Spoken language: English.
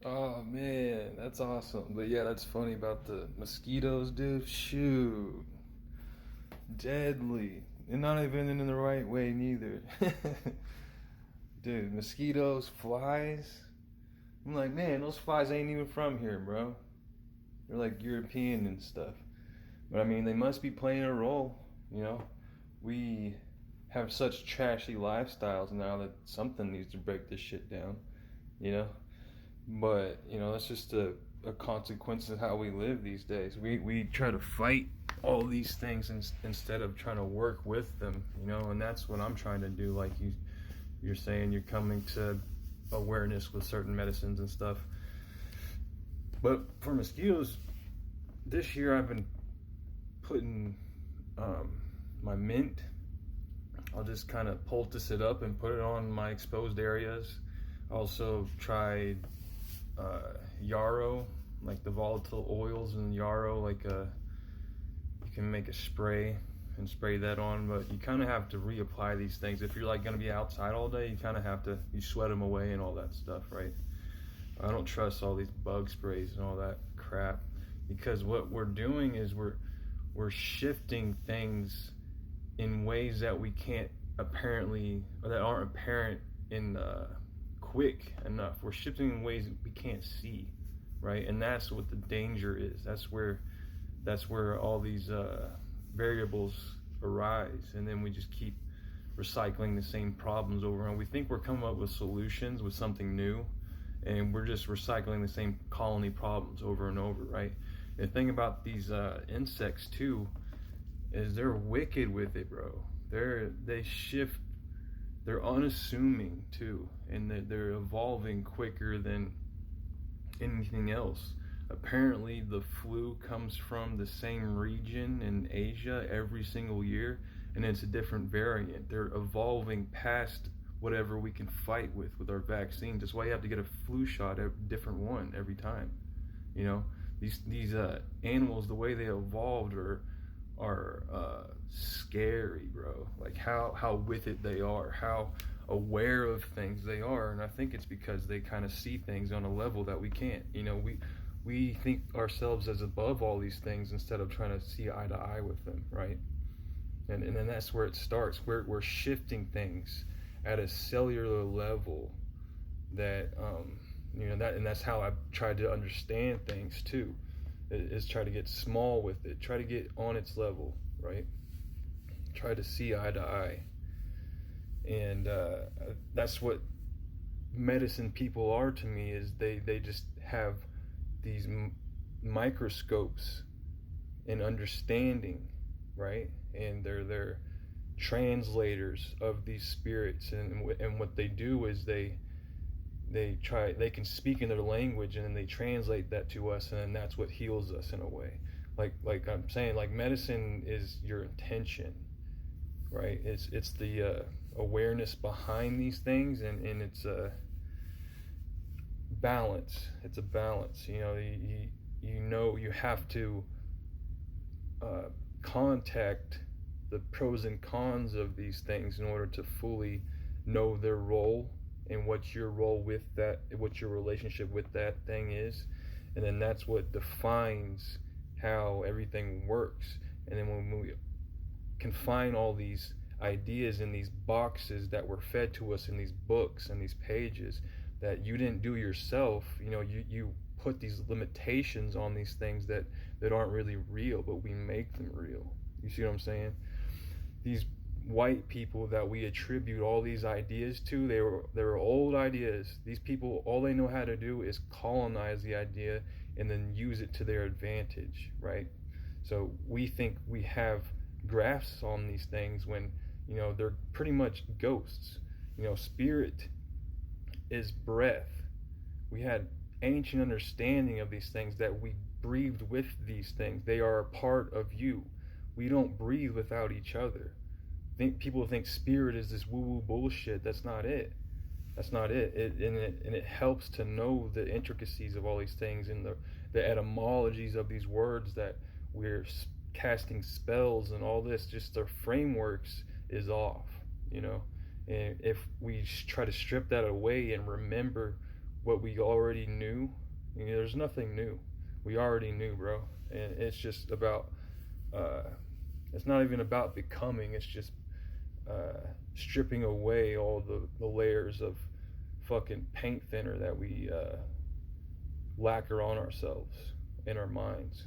Oh man, that's awesome. But yeah, that's funny about the mosquitoes, dude. Shoot, deadly. And not even in the right way, neither. Dude, mosquitoes, flies. I'm like, man, those flies ain't even from here, bro. They're like European and stuff. But I mean, they must be playing a role, you know? We have such trashy lifestyles now that something needs to break this shit down, you know? But that's just a consequence of how we live these days. We try to fight all these things instead of trying to work with them, and that's what I'm trying to do. Like you're saying, you're coming to awareness with certain medicines and stuff. But for mosquitoes, this year I've been putting my mint. I'll just kind of poultice it up and put it on my exposed areas. Also tried yarrow, like the volatile oils in yarrow, like you can make a spray and spray that on, but you kind of have to reapply these things. If you're like going to be outside all day, you kind of have to, you sweat them away and all that stuff, right? I don't trust all these bug sprays and all that crap, because what we're doing is we're shifting things in ways that we can't apparently, or that aren't apparent in quick enough. We're shifting in ways that we can't see, right? And that's what the danger is. That's where all these variables arise, and then we just keep recycling the same problems over, and we think we're coming up with solutions with something new, and we're just recycling the same colony problems over and over, right? The thing about these insects too is they're wicked with it, bro. They shift. They're unassuming too, and they're evolving quicker than anything else. Apparently, the flu comes from the same region in Asia every single year, and it's a different variant. They're evolving past whatever we can fight with our vaccines. That's why you have to get a flu shot, a different one every time. You know, these animals, the way they evolved are scary, bro. Like how with it they are, how aware of things they are, and I think it's because they kind of see things on a level that we can't. We think ourselves as above all these things instead of trying to see eye to eye with them, right? And then that's where it starts. We're shifting things at a cellular level that and that's how I've tried to understand things too, is try to get small with it, try to get on its level, right? Try to see eye to eye. And that's what medicine people are to me, is they just have these microscopes and understanding, right? And they're translators of these spirits, and what they do is they can speak in their language, and then they translate that to us, and then that's what heals us in a way. Like I'm saying, like medicine is your intention, right? It's the awareness behind these things, and it's a balance. It's a balance. You have to contact the pros and cons of these things in order to fully know their role, and what your role with that, what your relationship with that thing is, and then that's what defines how everything works. And then when we confine all these ideas in these boxes that were fed to us in these books and these pages that you didn't do yourself, you put these limitations on these things that aren't really real, but we make them real. You see what I'm saying? These white people that we attribute all these ideas to, they were old ideas. These people, all they know how to do is colonize the idea and then use it to their advantage, right? So we think we have grasps on these things when they're pretty much ghosts. Spirit is breath. We had ancient understanding of these things, that we breathed with these things. They are a part of you. We don't breathe without each other. People think spirit is this woo-woo bullshit. That's not it. That's not it. And it helps to know the intricacies of all these things, and the etymologies of these words that we're casting spells and all this. Just their frameworks is off, And if we try to strip that away and remember what we already knew. You know, there's nothing new. We already knew, bro. And it's just about, it's not even about becoming, it's just stripping away all the layers of fucking paint thinner that we lacquer on ourselves in our minds.